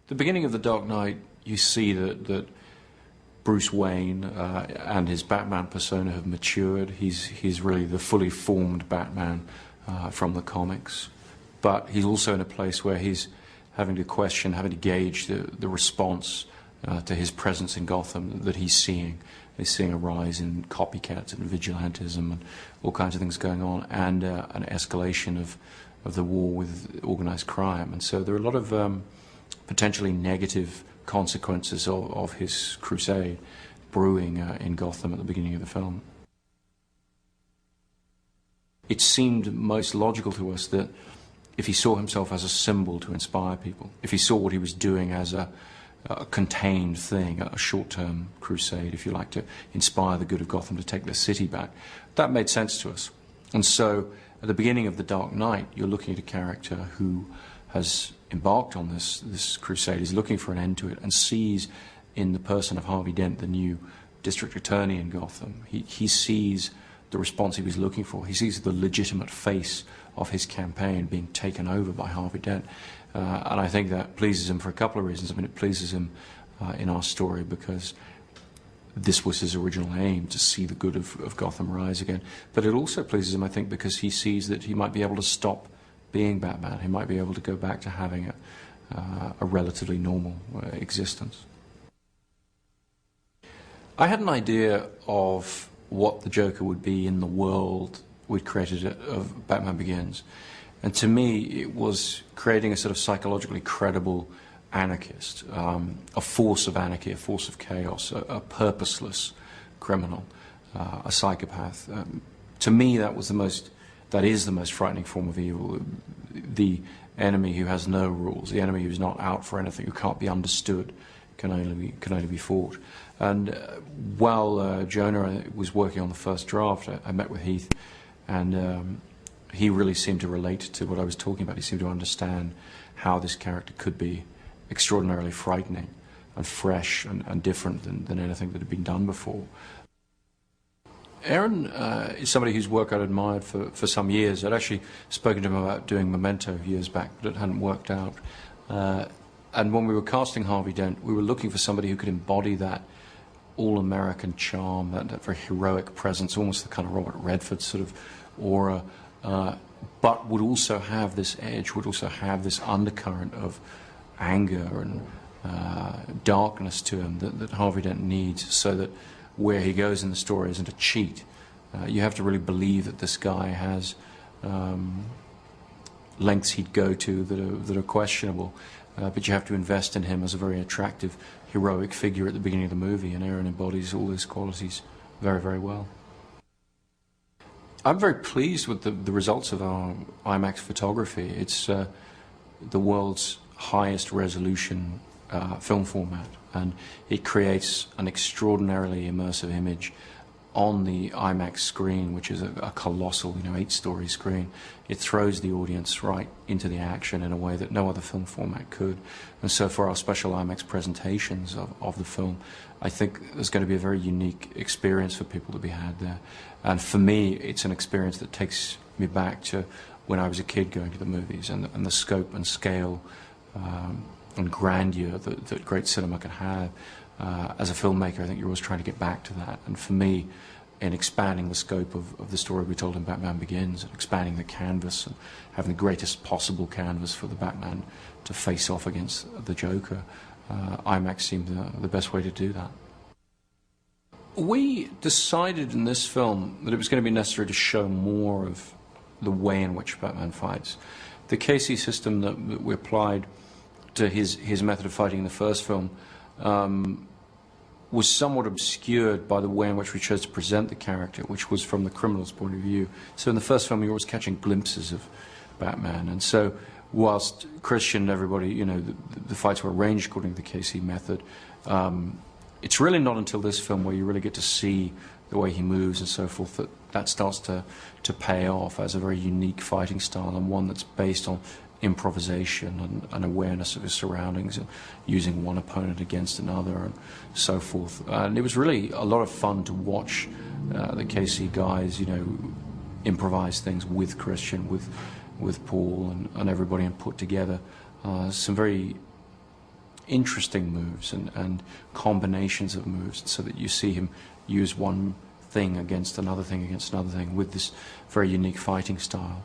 The beginning of The Dark Knight, you see that Bruce Wayne and his Batman persona have matured. He's really the fully formed Batman from the comics. But he's also in a place where he's having to question, having to gauge the response to his presence in Gotham that he's seeing. He's seeing a rise in copycats and vigilantism and all kinds of things going on, and an escalation of the war with organized crime. And so there are a lot of potentially negative consequences of his crusade brewing in Gotham at the beginning of the film. It seemed most logical to us that if he saw himself as a symbol to inspire people, if he saw what he was doing as a contained thing, a short-term crusade, if you like, to inspire the good of Gotham to take the city back, that made sense to us. And so at the beginning of The Dark Knight, you're looking at a character who has embarked on this crusade, is looking for an end to it, and sees in the person of Harvey Dent, the new district attorney in Gotham, he sees the response he was looking for. He sees the legitimate face of his campaign being taken over by Harvey Dent. And I think that pleases him for a couple of reasons. I mean, it pleases him in our story because this was his original aim, to see the good of Gotham rise again. But it also pleases him, I think, because he sees that he might be able to stop being Batman. He might be able to go back to having a relatively normal existence. I had an idea of what the Joker would be in the world we'd created of Batman Begins. And to me, it was creating a sort of psychologically credible anarchist, a force of anarchy, a force of chaos, a purposeless criminal, a psychopath. To me, that is the most frightening form of evil. The enemy who has no rules, the enemy who's not out for anything, who can't be understood, can only be fought. And while Jonah was working on the first draft, I met with Heath, and he really seemed to relate to what I was talking about. He seemed to understand how this character could be extraordinarily frightening and fresh and different than anything that had been done before. Aaron is somebody whose work I'd admired for some years. I'd actually spoken to him about doing Memento years back, but it hadn't worked out. And when we were casting Harvey Dent, we were looking for somebody who could embody that all-American charm, that very heroic presence, almost the kind of Robert Redford sort of aura, but would also have this edge, would also have this undercurrent of anger and darkness to him that Harvey Dent needs, so that where he goes in the story isn't a cheat. You have to really believe that this guy has lengths he'd go to that are questionable, but you have to invest in him as a very attractive, heroic figure at the beginning of the movie, and Aaron embodies all those qualities very, very well. I'm very pleased with the results of our IMAX photography. It's the world's highest resolution film format, and it creates an extraordinarily immersive image on the IMAX screen, which is a colossal, 8-story screen. It throws the audience right into the action in a way that no other film format could. And so for our special IMAX presentations of the film, I think there's going to be a very unique experience for people to be had there. And for me, it's an experience that takes me back to when I was a kid going to the movies, and the scope and scale and grandeur that great cinema can have. As a filmmaker, I think you're always trying to get back to that. And for me, in expanding the scope of the story we told in Batman Begins, and expanding the canvas and having the greatest possible canvas for the Batman to face off against the Joker, IMAX seemed the best way to do that. We decided in this film that it was going to be necessary to show more of the way in which Batman fights. The KC system that we applied to his method of fighting in the first film was somewhat obscured by the way in which we chose to present the character, which was from the criminal's point of view. So in the first film, you're always catching glimpses of Batman. And so whilst Christian and everybody, the fights were arranged according to the KC method, it's really not until this film where you really get to see the way he moves and so forth that starts to pay off as a very unique fighting style, and one that's based on improvisation and awareness of his surroundings, and using one opponent against another and so forth. And it was really a lot of fun to watch the KC guys, improvise things with Christian, with Paul and everybody, and put together some very interesting moves and combinations of moves, so that you see him use one thing against another thing with this very unique fighting style.